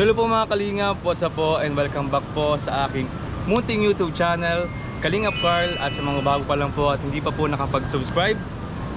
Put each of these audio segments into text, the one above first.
So hello po mga Kalingap, what's up po and welcome back po sa aking munting YouTube channel, Kalingap Carl. At sa mga bago pa lang po at hindi pa po nakapag-subscribe,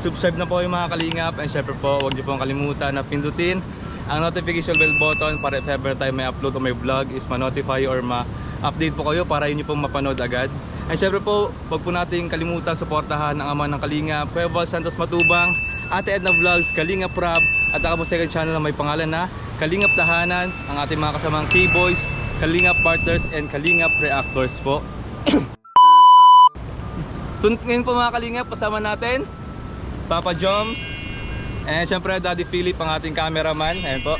subscribe na po yung mga Kalingap. And syempre po, huwag niyo pong kalimutan na pindutin ang notification bell button para if ever time may upload o may vlog is ma-notify or ma-update po kayo para yun yung pong mapanood agad. And syempre po, huwag po natin kalimutan suportahan ang ama ng Kalingap, Kuya Val Santos Matubang, Ate Edna Vlogs, Kalingap Rob, at ako po second channel na may pangalan na Kalingap Tahanan, ang ating mga kasamang K-Boys, Kalingap Partners, and Kalingap Reactors po. So ngayon po mga Kalingap, kasama natin Papa Joms, and syempre Daddy Philip, ang ating cameraman. Ayan po.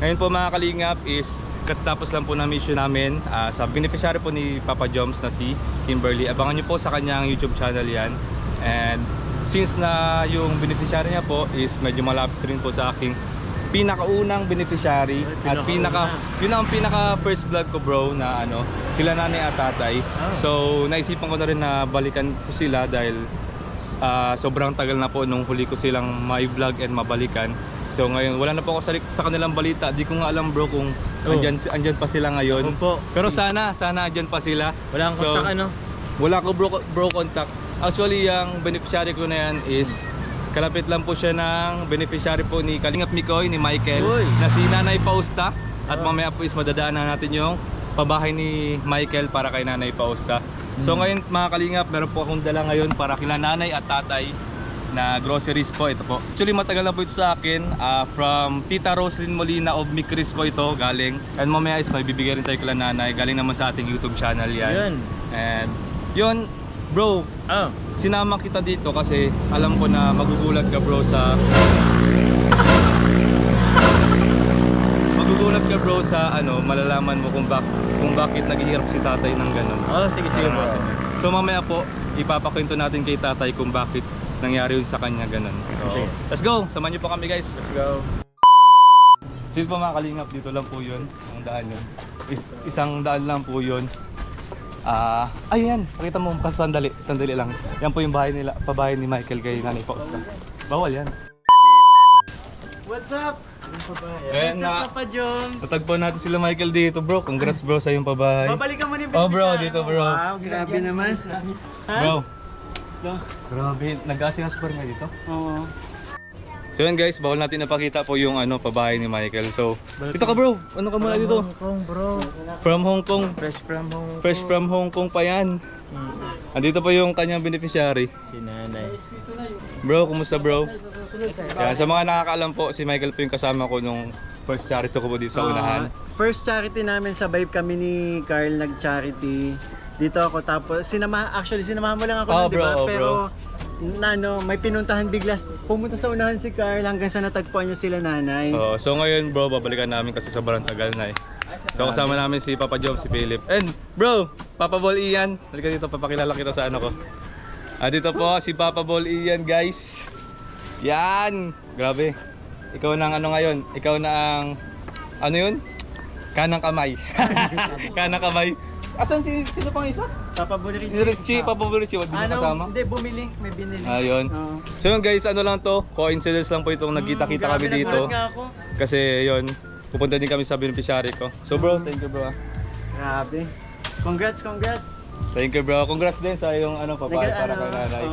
Ngayon po mga Kalingap is katapos lang po na mission namin sa beneficiary po ni Papa Joms na si Kimberly. Abangan nyo po sa kanyang YouTube channel yan. And since na yung beneficiary niya po is medyo malapit rin po sa aking pinakaunang beneficiary at yun ang pinaka first vlog ko bro na sila nanay at tatay. So naisipan ko na rin na balikan ko sila dahil sobrang tagal na po nung huli ko silang may vlog and mabalikan. So ngayon wala na po ako sa kanilang balita. Di ko nga alam bro kung andyan pa sila ngayon. Pero sana andyan pa sila. Wala kang contact Wala ko bro contact. Actually yung beneficiary ko na yan is kalapit lang po siya ng beneficiary po ni Kalingap Mikoy, ni Michael, na si Nanay Pausta. At mamaya po is madadaanan natin yung pabahay ni Michael para kay Nanay Pausta. So ngayon mga Kalingap, meron po akong dala ngayon para kila Nanay at Tatay na groceries po. Ito po. Actually matagal na po ito sa akin. From Tita Roslyn Molina of Micris po ito galing. And mamaya is may bibigyan rin tayo kila Nanay. Galing naman sa ating YouTube channel yan. And yun bro, sinama kita dito kasi alam ko na magugulat ka bro sa malalaman mo kung bakit naghihirap si tatay ng ganun. Sige bro. So mamaya po ipapakwento natin kay tatay kung bakit nangyari yun sa kanya ganun. So let's go, samahan niyo po kami guys. Let's go. Sige po mga Kalingap, dito lang po yun, ang daan yun. Isang daan lang po yun. Ayan, pakita mo sandali lang. Yan po yung bahay nila, pabahay ni Michael kay Nanay Pausta. Bawal yan. What's up? Ayan What's up, Papa Joms? Natagpuan natin sila Michael dito bro. Congrats bro sa yung pabahay. Babalikan mo ni Bro, dito bro. Wow, grabe naman. Bro. Grabe, nag-asikas pa rin dito. Oo. So yan guys, bawal natin napakita po yung pabahay ni Michael. So, dito ka bro. Ano ka muna dito? Hong Kong bro. From Hong Kong. Fresh from Hong Hong Kong Kong. pa yan. Andito pa yung kanyang beneficiary. Si Nanay. Bro, kumusta bro? Yan, sa mga nakakaalam po, si Michael po yung kasama ko nung first charity ko po dito sa unahan. First charity namin, sabay kami ni Carl nag-charity. Dito ako tapos sinamahan mo lang ako nun, di ba? Pero may pinuntahan bigla, pumunta sa unahan si Carl hanggang sa natagpuan niya sila Nanay. So ngayon bro, babalikan namin kasi sobrang tagal na eh. So kasama namin si Papa Job, si Philip. And bro, Papa Ball Ian. Halika dito, papakilala kita sa ko. Dito po si Papa Ball Ian guys. Yan! Grabe. Ikaw na ang ngayon. Ikaw na ang yun? Kanang kamay. Kanang kamay. Asan sino pang isa? Papa Burichi. Papa Burichi, wag din kasama? Hindi, bumili. May binili. Ayun. So yun guys, lang to, coincidence lang po itong nagkita-kita kami dito. Kasi yun, pupunta din kami sa beneficiary ko. So bro, thank you bro. Grabe. Congrats. Thank you bro. Congrats din sa yung papahay para kay Nanay.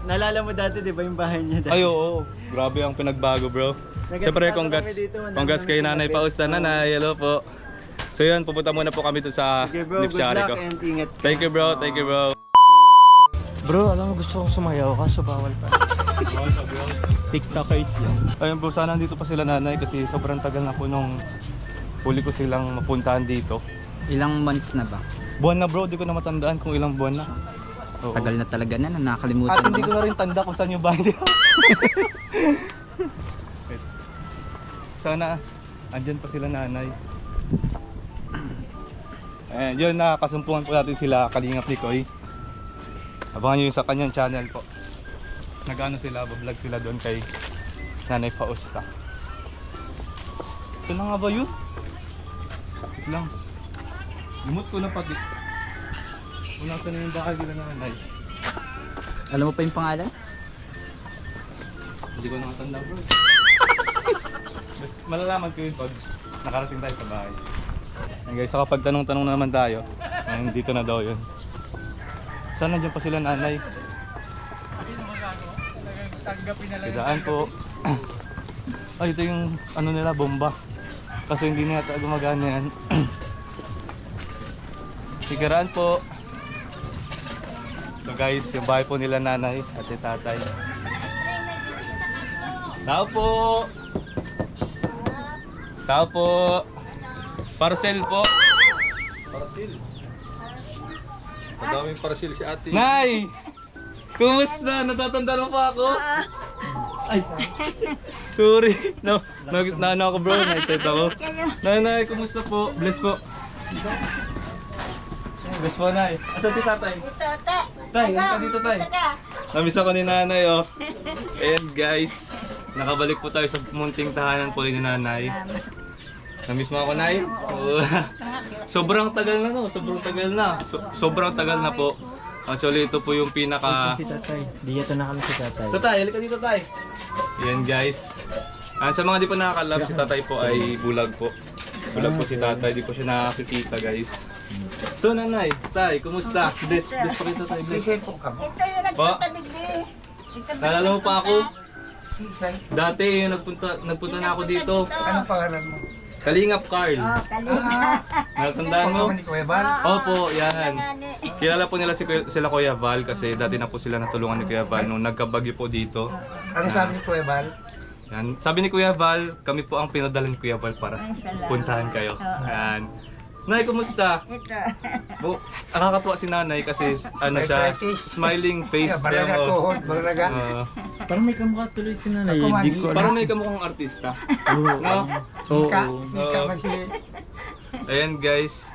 Nalala mo dati 'di ba yung bahay niya dati? Ay oo, grabe ang pinagbago bro. Siyempre congrats kay Nanay Pausta. Nanay, hello po. So yun, pupunta muna po kami to sa beneficiary ko. And ingat. Thank you bro. Bro, alam mo gusto kong sumayaw kaso bawal pa. TikTokers yan. Ayun bro, sana nandito pa sila Nanay kasi sobrang tagal na po nung huli ko silang mapuntahan dito. Ilang months na ba? Buwan na bro, di ko na matandaan kung ilang buwan na. Oo. Tagal na talaga na, nakakalimutan At hindi ko na rin tanda kung saan yung bahay nila. Sana andyan pa sila Nanay. Ayan, yun, nakakasumpungan po natin sila Kalingap Mikoy. Abangan nyo yung sa kanyang channel po. Nag-ano sila, vlog sila doon kay Nanay Pausta. Saan na nga ba yun? Wait lang. Limot ko na pati. Kung nasan na yung bahay nila Nanay. Alam mo pa yung pangalan? Hindi ko nakatanda bro. Malalaman ko yun pag nakarating tayo sa bahay. Ayan guys, saka pagtanong-tanong na naman tayo. Ayan, dito na daw yun. Saan nandiyan pa sila nanay? Kidaan po. Ay, ito yung ano nila, bomba. Kaso hindi na yata gumagana yan. Sigaraan po. So guys, yung bahay po nila nanay at si tatay. Tao po! Tao po! Parcel po! Parcel? Madaming parcel si ate. Nay! Kumusta? Natatanda mo pa ako? Ay! Sorry! No, ano ako bro, na-excited ako. Nanay, kumusta po? Bless po. Bless po, Nay. Asan si tatay? Tay, ano ka dito, tay? Namiss ako ni nanay, oh. Ayan, guys. Nakabalik po tayo sa munting tahanan po ni nanay. Namiss mo ako, Nay? Oo. Sobrang tagal na, no? Sobrang tagal na. Sobrang tagal na po. Actually, ito po yung pinaka... Si tatay. Dito na kami si tatay. Tatay, halika dito, tay. Ayan, guys. Sa mga di po nakakalab, si tatay po ay bulag po. Bulag po si tatay, di po siya nakakikita, guys. So, nanay, tay, kumusta? Bless pa kita, tay. Bless. Ito yung nagpapadigdi. Naalala mo pa ako? Dati, yung nagpunta na ako dito. Anong pangalan mo? Kalingap Carl. Oh, kalina. Natandaan mo? Ni Kuya Bal? Opo, yan. Kilala po nila sila Kuya Val kasi dati na po sila natulungan ni Kuya Val nung nagkabagyo po dito. Ano sabi ni Kuya Bal? Yan. Sabi ni Kuya Val, kami po ang pinadala ni Kuya Val para puntahan kayo. Yan. Nay, kumusta? Ito. Nakakatuwa si nanay kasi ano siya, smiling face. Balaga Yan, oh. tuhod, balaga. Parang may kamukha tuloy si nanay. Ako man, Hindi ko Parang alam. may kamukhang artista. Oo. No? Oo. Ika kasi, Ayan guys.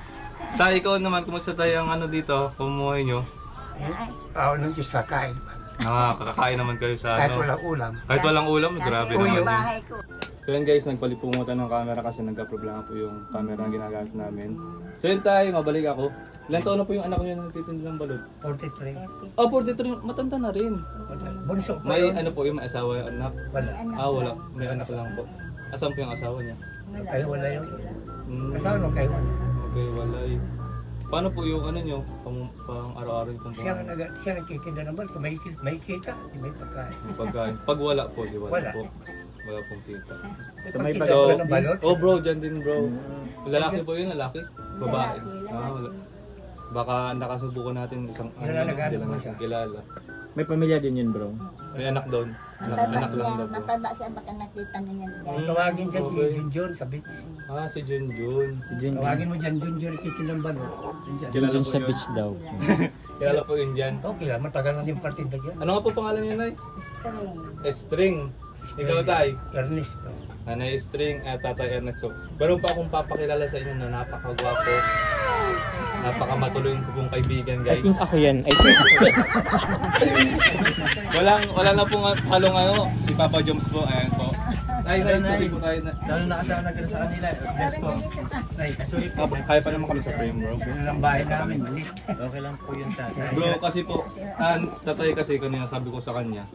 Tay, ikaw naman, kumusta tayo ang ano dito? Kumuhay nyo? nung Diyos sa kain. Kakakain naman kayo sa Kahit ano. walang ulam. Kahit walang ulam, grabe Uy, naman yun. Bahay ko. So yun guys, nagpalipungutan ng camera kasi nagka-problema po yung camera na ginagamit namin. So yun tayo, mabalik ako. Ilan taon na po yung anak niyo na nagtitinda ng balot? 43. Oh, 43, matanda na rin. Bunso pa May yun. ano po yung may asawa yung anak? Wala. Wala. May anak lang po. Asan po yung asawa niya? Kayo wala yun. Hmm, Kasama nung kayo wala. okay, walay. Paano po yung ano nyo? Pang araw-araw yung pang Siya nagtitinda ng bal. Kung may kita, di may pagkain. pagkain? Pag wala po, di wala Wala. po. Wala pong kita. So, may Pagkita So, sila ng balot. oh bro, dyan din bro. Lalaki po yun, lalaki? Babae? Wala. Baka nakasubukan natin isang Yun ang nag-ano hindi lang mo natin siya. kilala. May pamilya din yun, bro. May anak doon. Anak lang daw po. Mataba siya baka nakita niya yan dyan. Tawagin dyan si Okay. Junjun sa beach. Si Junjun. Tawagin mo dyan Junjun, ikitin ng balot. Dyan. Kilala po sa yun. beach daw. Kilala po yun dyan. Okay lang, matagal na yung partinda dyan. Ano nga po pangalan niyo, Nay? String. String. Ikaw, Tay? Ernesto. Nanay String at Tatay Ernesto. Meron pa akong papakilala sa inyo na napakagwapo. Napakamatuloy ko pong kaibigan, guys. ako yan. I think Wala na pong halong ano, si Papa Joms po. Ayan po. Tay, kasi po tayo na. lalo nakasama na gano'n sa kanila. Bless po. Ay, kasulit po. Kaya pa naman kami sa frame, bro. Yun lang bahay namin, maliit. Okay lang po yun, tatay. Bro, kasi po, tatay kasi kanina sabi ko sa kanya,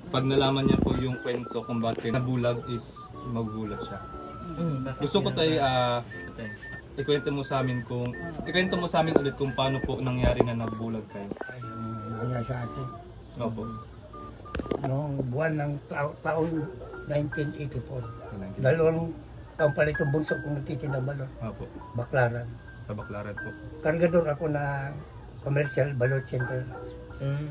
pag nalaman niya po yung kwento kung bakit nabulag is magugulat siya. Gusto ko tayo ikwento mo sa amin ulit kung paano po nangyari na nagbulag kayo. Ay, wala sa atin. Opo. Noong buwan ng taon 1984. Dalawang taon pala itong bunso kong nagtitinda balot. Opo. Baklaran. Sa Baclaran po. Kargador ako na commercial balot center.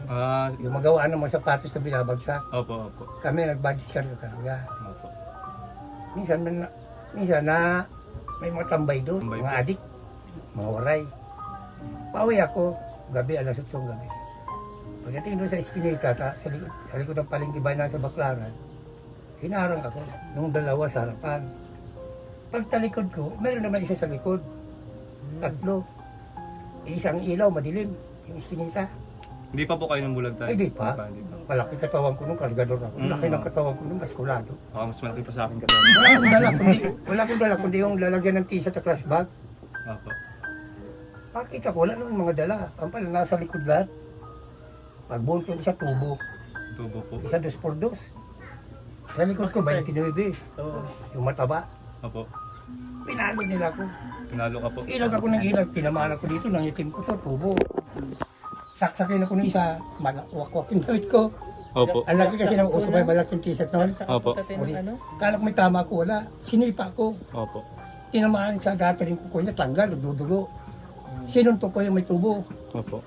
Ah, Yung magawa ng mga sapatos na binabagsak. opo. Kami nagbadiscard ng karga. Opo. Minsan na may mga tambay doon, Tambay mga po. adik, mga waray. Pauwi ako, gabi, alas 8 ng gabi. Pagdating doon sa Espinita, sa likod ng palengke na sa Baklaran, hinarang ako nung dalawa sa harapan. Pagtalikod ko, meron naman isa sa likod. Tatlo. Isang ilaw, madilim, yung Espinita. Hindi pa po kayo ng bulag tayo? Ay, di pa. Hindi pa. Malaki katawan ko nung kargador ako. Laki ng katawan ko nung maskulado. Baka mas malaki pa sa akin kasi. Wala akong dala, kundi yung lalagyan ng t-shirt at class bag. Opo. Pakita ko, wala naman mga dala. Ang pala, nasa likod lahat. Pagbunto isa tubo, Tubo po. isa 2x2. Sa likod ko, 29. Yung mataba. Opo. Pinalo nila ako. Tinalo ka po. Ilag ako ng ilag, tinamaan ako dito, nangitim ko to, tubo. Saksakin ako ng isa, wakwak yung damit ko. Opo. Ang laki kasi ng uso may malaking t-shirt noon. Opo. Kala ko may tama ko, wala. Sinipa ko. Opo. Tinamaan sa gatoring ko niya, tanggal, nagdudugo. Sinuntok ko yung may tubo. Opo.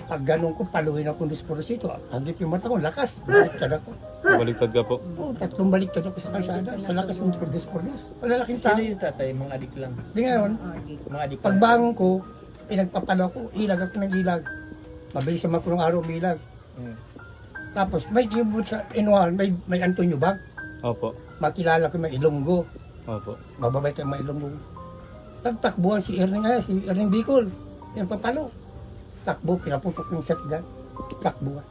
Pag ganun ko, paluhin ako ng disporosito. Hagip yung mata ko, lakas. Baliktad ako. Baliktad ka po. Oo, tatlong baliktad ako sa kalsada. Sa lakas ng disporos. Malalaking tao. Sino yung tatay? Mga adik lang. Di ngayon, Mga adik lang. pagbangon ko, pinagpapalo ko, ilag ako ng ilag. Mabilis naman ko ng araw umilag. Mm. Tapos may yung sa inuhan, may Antonio bag. Opo. Makilala ko may Ilonggo. Opo. Bababay tayo may Ilonggo. Tagtakbuhan si Erning Bicol. Yung papalo. Takbo, pinaputok yung shotgun. Takbuhan.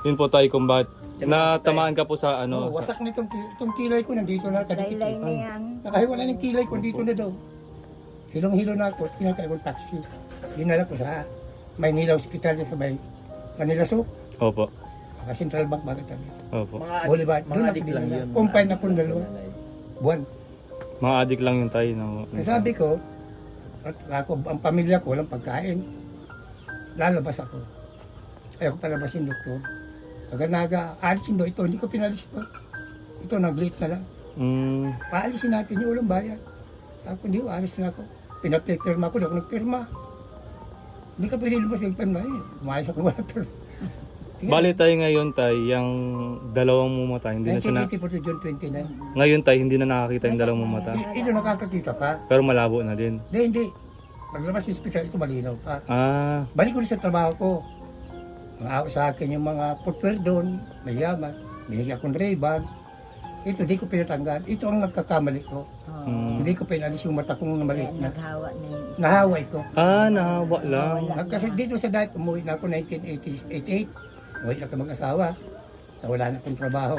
Yun po tayo kung bakit natamaan ka po sa ano. Oh, wasak na itong kilay ko, nandito na kadikit. Laylay na yan. Nakahiwala ng kilay ko, dito na daw. Hilong-hilo na ako, kinakaya ko taxi. Dinala ko sa Maynila Hospital sa may Manila Soup. Opo. Mga Central Bank bagat kami. Opo. Mga Boulevard. mga Doon ako adik lang dinala. yun. Combine ako ng dalawa. Buwan. Mga adik lang yung tayo. Sabi ko, at ako, ang pamilya ko, walang pagkain. Lalabas ako. Ayaw ko palabasin, doktor. Pag naga, alisin do ito, hindi ko pinalis ito. Ito, nag-late na lang. Mm. Paalisin natin yung ulang bayan. Ako, hindi, alis na ako. Pinapirma ko, di ako nagpirma. Hindi ka pwede lumabas yung pirma eh. Umayos ako wala pirma. Bali tayo ngayon tayo, yung dalawang mumata, hindi na siya na... 1984 to June 29. Ngayon tayo, hindi na nakakita yung dalawang mumata. Ito nakakakita pa. Pero malabo na din. Hindi. Paglabas sa hospital, ito malinaw pa. Ah, Balik ko rin sa trabaho ko. Mga sa akin yung mga footwear doon, may yaman. Binigyan akong Ray-Ban. Ito, di ko pinatanggal. Ito ang nagkakamali ko. mm. Hindi ko pinalis yung mata kong Kaya maliit na. naghawa na yun. Nahaway ko. Nahawa lang. Kasi dito sa dahil, umuwi na ako 1988. Umuwi na ako mag-asawa. Nawala na akong trabaho.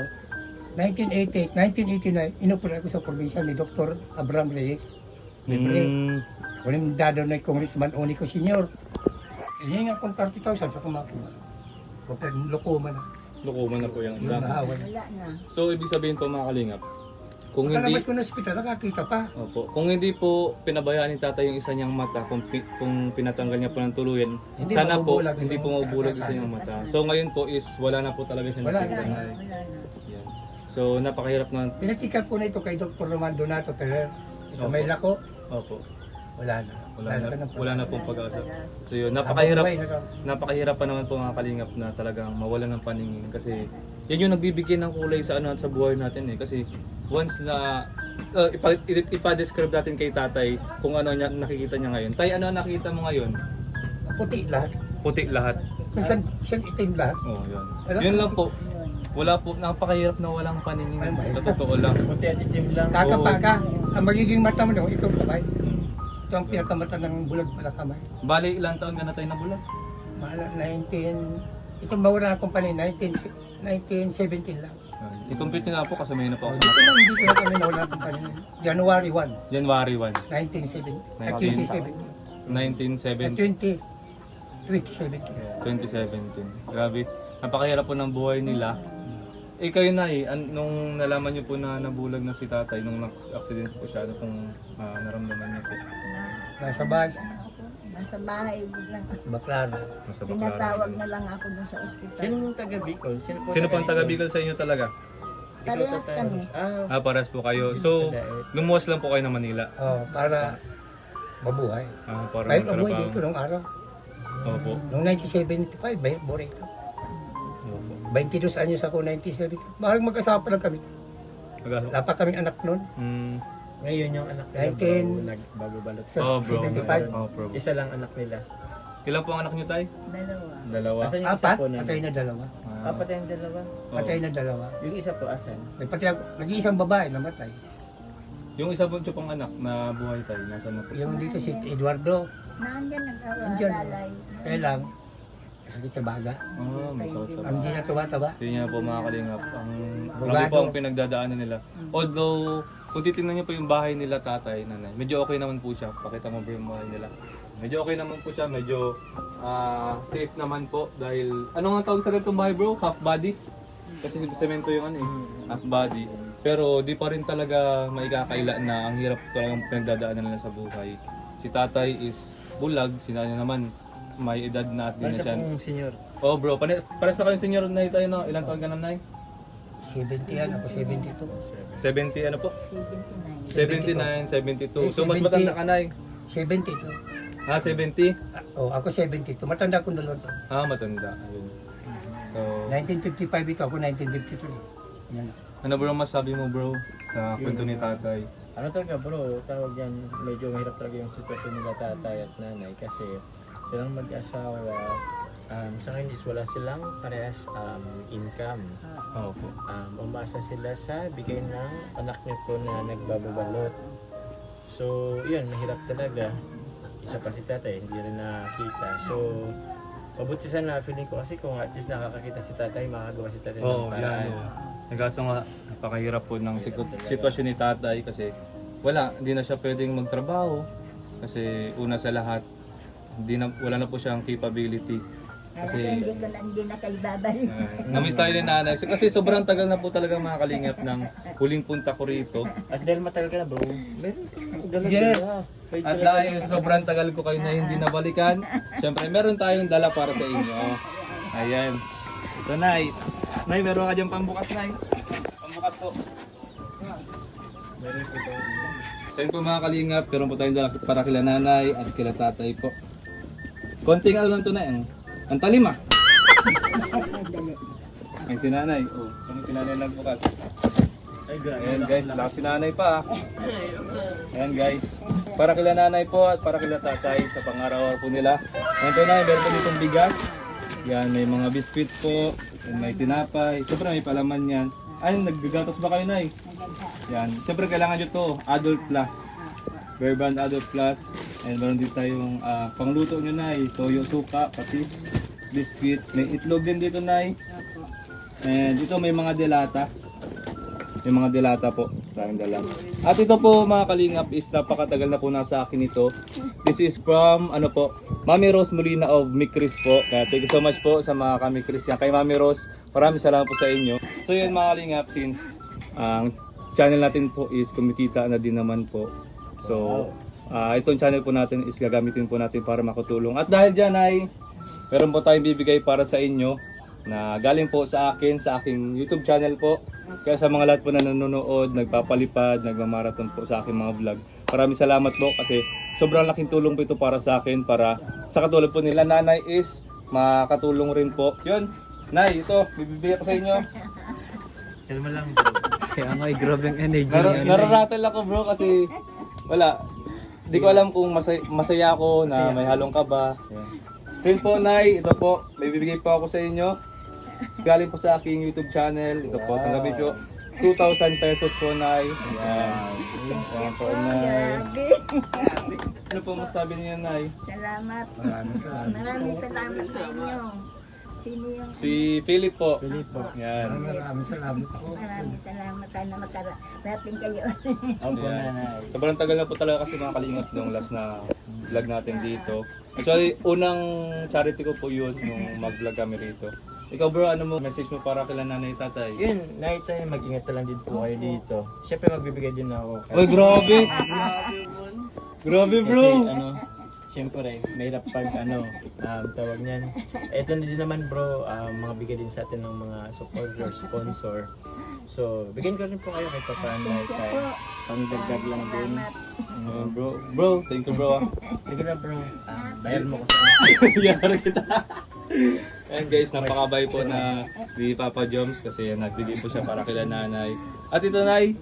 1988, 1989, inupura ako sa probinsya ni Dr. Abraham Reyes. Libre. Mm. Kunin dado na Congressman Unico Senior. Hinihinga akong 30,000 sa kumakuha. Kapag lukuma na. Lukuman na po yung Yung isa. nahaway. Wala na. So, ibig sabihin po mga kalingap, kung hindi... Pagkalabas ko na hospital, nakakita pa. Opo. Kung hindi po pinabayaan ni tatay yung isa niyang mata, kung pinatanggal niya po ng tuluyan, Hindi sana po mabubulag hindi yung po mabubulag isa niyang mata. So ngayon po is wala na po talaga siya Wala nakita. na. Wala na. Yan. So napakahirap na. Pinacheck ko na ito kay Dr. Roman Donato Ferrer. Sa Opo. may lako, Opo. wala na. Wala na pong pag-asa. So yun, Habang napakahirap. buhay na daw. Napakahirap pa naman po mga kalingap na talagang mawala ng paningin kasi yan yung nagbibigay ng kulay sa ano sa buhay natin eh kasi once na ipa-describe natin kay tatay kung ano niya nakikita niya ngayon. Tay, ano nakita mo ngayon? Puti lahat. Puti lahat. Minsan siyang itim lahat. Oh, yun. Wala. Yun lang po. Yun. Wala po, napakahirap na walang paningin. Ay, mahirap. Sa totoo lang. Puti at itim lang. Kakapa ka. Ang magiging mata mo daw, itong kamay. Ito ang pinakamata ng bulag pala kamay. Bali, ilang taon ka na tayo nabulag? Mahala, itong mawala ng company, 1917 lang. I-compute nyo nga po kasi may na po ako Dito sa lang, hindi ko na kami nawala ng company. January 1, January 1, 1970. 2017. Grabe. Napakahirap po ng buhay nila. Eh kayo na nung nalaman niyo po na nabulag na si tatay, nung accident po siya, ano pong naramdaman niyo po? Nasa bahay, Nasa bahay biglang. Baklaro. Nasa Pinatawag Baclaran. na lang ako dun sa ospital. Sino yung taga Bicol? Sino po ang taga Bicol sa inyo talaga? Parehas kami. Paras po kayo. So, lumuwas lang po kayo ng Manila. Oh, para mabuhay. Para Kahit mabuhay magtrabaho. dito nung araw. Opo. Noong 1975, may borito. Opo. 22 anyos ako, 1970. Mahal mag-asawa pa lang kami. Wala pa kaming anak noon. Ngayon yung anak nila 19 bago balot. Oh, bro. 75. Oh, bro. Isa lang anak nila. Ilan po ang anak niyo tay? Dalawa. Dalawa. Asan yung isa Apat, po namin? patay na dalawa. Patay ang dalawa. Patay na dalawa. Yung isa po asan? May patay ako, nag-iisang babae namatay. Yung isa po pang anak na buhay tayo, nasaan na po? Yung dito si Eduardo, Nandyan nag-awa. Nandyan. Lalay. kaya lang, sakit sa baga. May sakit sa Hindi na tumataba. Hindi niya po mga kalingap. Ang Bugado. grabe po ang pinagdadaanan nila. Although, kung titingnan niyo po yung bahay nila tatay, nanay, medyo okay naman po siya. Pakita mo ba yung bahay nila? Medyo okay naman po siya. Medyo safe naman po. Dahil, ano nga tawag sa ganitong bahay bro? Half body? Kasi semento yung ano eh. Half body. Pero di pa rin talaga maikakaila na ang hirap talagang pinagdadaanan nila sa buhay. Si tatay is bulag, si nanay naman may edad na at din na siya. senior. Oh bro, pares na kayong senior na tayo no? Ilang taon ka na nay? 70 yan, ako 72. 70 ano po? 79, 72. 79. So mas 70. matanda ka nay? 72. Ah, 70? Ako 72. Matanda ko 2 taon. Ah, matanda. Ayun. So, 1955 ito, ako 1953. Yan. ano bro masabi mo bro sa kwento ni tatay? Ano talaga bro, tawag yan, medyo mahirap talaga yung sitwasyon nila tatay at nanay kasi silang mag-asawa, sa akin is wala silang parehas income. Oo po. Umasa sila sa bigay ng anak niyo po na nagbababalot. So, yun, mahirap talaga. Isa pa si tatay, hindi rin nakakita. So, mabuti sana feeling ko kasi kung at least nakakakita si tatay, makagawa si tatay Oo, ng paraan. yan. Nagaso nga, napakahirap po ng sitwasyon ni tatay kasi hindi na siya pwedeng magtrabaho kasi una sa lahat, wala na po siyang capability. Kasi Kasi hindi na kayo babalik. namiss tayo ni nanay. Kasi sobrang tagal na po talaga mga kalingap ng huling punta ko rito. At dahil matagal ka na bro, meron kang dala. Yes! At dahil sobrang tagal ko kayo na hindi nabalikan, syempre meron tayong dala para sa inyo. Ayan. Ito Nay. Nay, meron ka dyan pambukas Nay. Pambukas po. So yun po mga kalingap, meron po tayong dala para kila nanay at kila tatay po. Konting ano lang ito na ang talim ah. Dali. Ay si nanay. Oh, kung si nanay nagbukas. Ay, grabe. Ayan guys, lakas si nanay pa ah. Ayan guys, para kila nanay po at para kila tatay sa pang-araw-araw po nila. Ayan po na, meron po ditong bigas. Yan, may mga biscuit po, may tinapay. Siyempre may palaman yan. Ay, naggagatas ba kayo nay? Yan, siyempre kailangan nyo to, Adult Plus. Bear Brand Adult Plus. And meron din tayong pangluto nyo nay, toyo suka, patis, biscuit. May itlog din dito nay. And dito may mga delata. Yung mga delata po, tayong dala. At ito po mga kalingap is napakatagal na po nasa akin ito. This is from Mami Rose Molina of Mikris po. Kaya thank you so much po sa mga Mikris yan. Kay Mami Rose, maraming salamat po sa inyo. So yun mga kalingap, since ang channel natin po is kumikita na din naman po. So itong channel po natin is gagamitin po natin para makatulong. At dahil dyan ay meron po tayong bibigay para sa inyo na galing po sa akin, sa aking YouTube channel po. Kaya sa mga lahat po na nanonood, nagpapalipad, nagmamarathon po sa aking mga vlog. Maraming salamat po kasi sobrang laking tulong po ito para sa akin, para sa katulad po nila nanay is makatulong rin po. Yun, nay, ito, bibigyan ko sa inyo. Kalma lang bro. Kaya nga, grabe ang energy. Nararatel ako bro kasi wala. Di ko alam kung masaya ako na may halong kaba. So yun po nay, ito po, may bibigay po ako sa inyo. Galing po sa aking YouTube channel. Ito po, tanggapin po. 2,000 pesos po, Nay. Ayan. Ayan po, Nay. Grabe. Ano po masabi niyo, Nay? Salamat. Maraming salamat. Maraming salamat sa inyo. Sino yung... Si Philip po. Philip po. Ayan. Maraming salamat po. Maraming salamat. Sana makarating kayo. Opo Ayan. nanay. Sobrang tagal na po talaga kasi mga kalingap nung last na vlog natin dito. Actually, unang charity ko po yun nung mag-vlog kami rito. Ikaw bro, ano mo message mo para kila nanay tatay? Yun, night time, mag-ingat na lang din po kayo dito. Siyempre magbibigay din ako. Oy, grabe! Grabe bro! Kasi siyempre, mahirap pag tawag niyan. Ito na din naman bro, mga bigay din sa atin ng mga supporter, sponsor. So, bigyan ko rin po kayo kahit paano night time. Pangdagdag lang din. Ayan, bro, thank you bro. Sige na bro, bayar mo ko sa Yara kita. Ayan guys, napakabay po na ni Papa Joms kasi nagbigay po siya para kila nanay. At ito nay,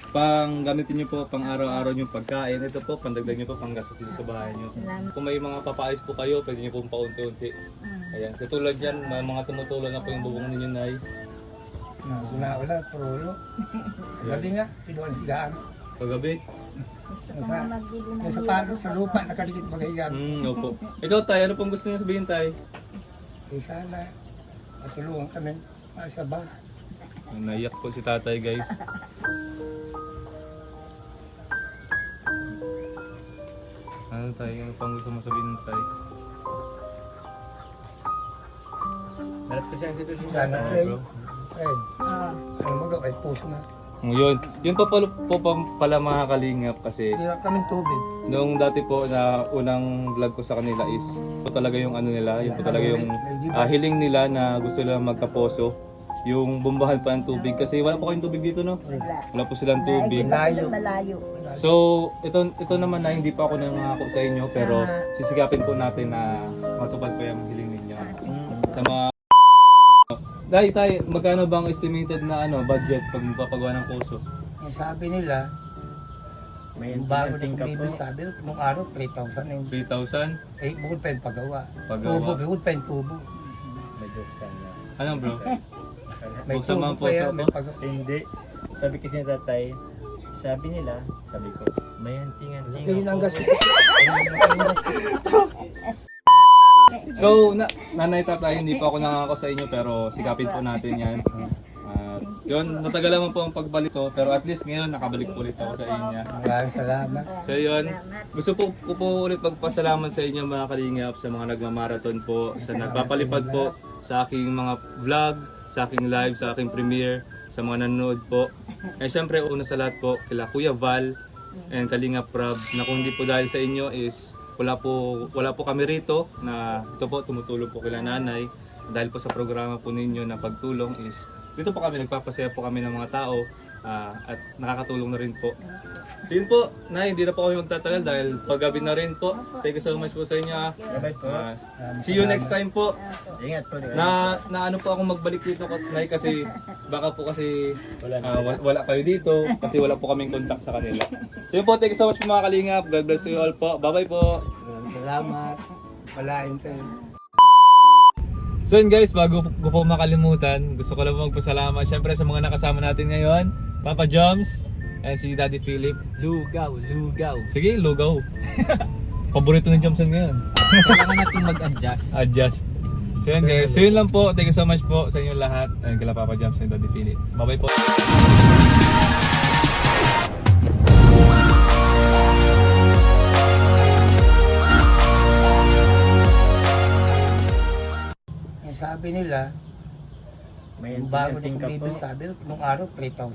pang gamitin niyo po pang araw-araw yung pagkain. Ito po, pandagdag niyo po pang gastos dito sa bahay niyo. Kung may mga papaayos po kayo, pwede niyo pong paunti-unti. Ayan, sa tulad yan, mga tumutulong na po yung bubong ninyo nay. Wala, purulo. Gabi nga, pinuan higaan. Kagabi. Gusto ko na magbili ng Sa palo, sa lupa, nakadikit magahigan. Opo. Ikaw tay, ano pong gusto niyo sabihin tay? Sana, matulungan kami para sa bahay. Naiyak po si tatay guys. Ano tayo? Ano pang gusto mo sabihin tay? Harap kasi ang sitwasyon Sana, natin. Fred. bro. Fred, Oh. Umaga, ay puso na. Yun pala mga kalingap kasi Hindi na kaming tubig. noong dati po na unang vlog ko sa kanila is po talaga yung ano nila, yun po talaga yung hiling nila na gusto nila magkaposo. Yung bombahan pa ng tubig kasi wala po kayong tubig dito, no? Wala po silang tubig. Malayo. So, ito naman na hindi pa ako nangako sa inyo pero sisikapin po natin na matupad po yung hiling ninyo. Sa mga Tay, magkano bang estimated na budget pag magpapagawa ng poso? Ang sabi nila, May yung bago na anting ka po. kumibig, sabi, nung araw, 3,000 na yung 3,000? bukod pa yung paggawa. Paggawa. Tubo, bukod pa yung tubo. May buksan na. Ano bro? May Buksan mo tubo ang pa puso yan, ko? may paggawa. Hindi. Sabi kasi ni tatay, sabi nila, sabi ko, may anting-anting Kaya ang ako. gastos. So, nanay tatay, hindi po ako nangako sa inyo pero sikapin po natin yan. At yun, natagalan mo po ang pagbalik ko pero at least ngayon nakabalik po ulit ako sa inyo. Maraming salamat. So yun, gusto ko po ulit magpasalamat sa inyo mga kalingap sa mga nagmamarathon po, sa nagpapalipad po sa aking mga vlog, sa aking live, sa aking premiere, sa mga nanonood po. And syempre una sa lahat po kila Kuya Val and Kalingap Rob na kung hindi po dahil sa inyo is wala po kami rito na ito po tumutulong po kila nanay dahil po sa programa po ninyo na pagtulong is dito po kami nagpapasaya po kami ng mga tao at nakakatulong na rin po. So yun po, Nay, hindi na po kami magtatagal dahil paggabi na rin po. Thank you so much po sa inyo. Bye po. See you next time po. Ingat po. Na ano po ako magbalik dito Nay kasi baka po kasi Wala na wala kayo dito kasi wala po kaming contact sa kanila. So yun po, thank you so much po mga kalingap. God bless you all po. Bye bye po. Maraming salamat. Walain kayo. So yun guys, bago ko po makalimutan, gusto ko lang po magpasalamat syempre sa mga nakasama natin ngayon, Papa Joms and si Daddy Philip. Lugaw. Sige, lugaw. Paborito ni Jomson ngayon. Kailangan natin mag-adjust. Adjust. So yun guys, so yun lang po. Thank you so much po sa inyo lahat and kila Papa Joms and Daddy Philip. Bye bye po. Ang sabi nila, May yung bago na anting-anting ka po. kumibig, sabi, nung araw, 3,000.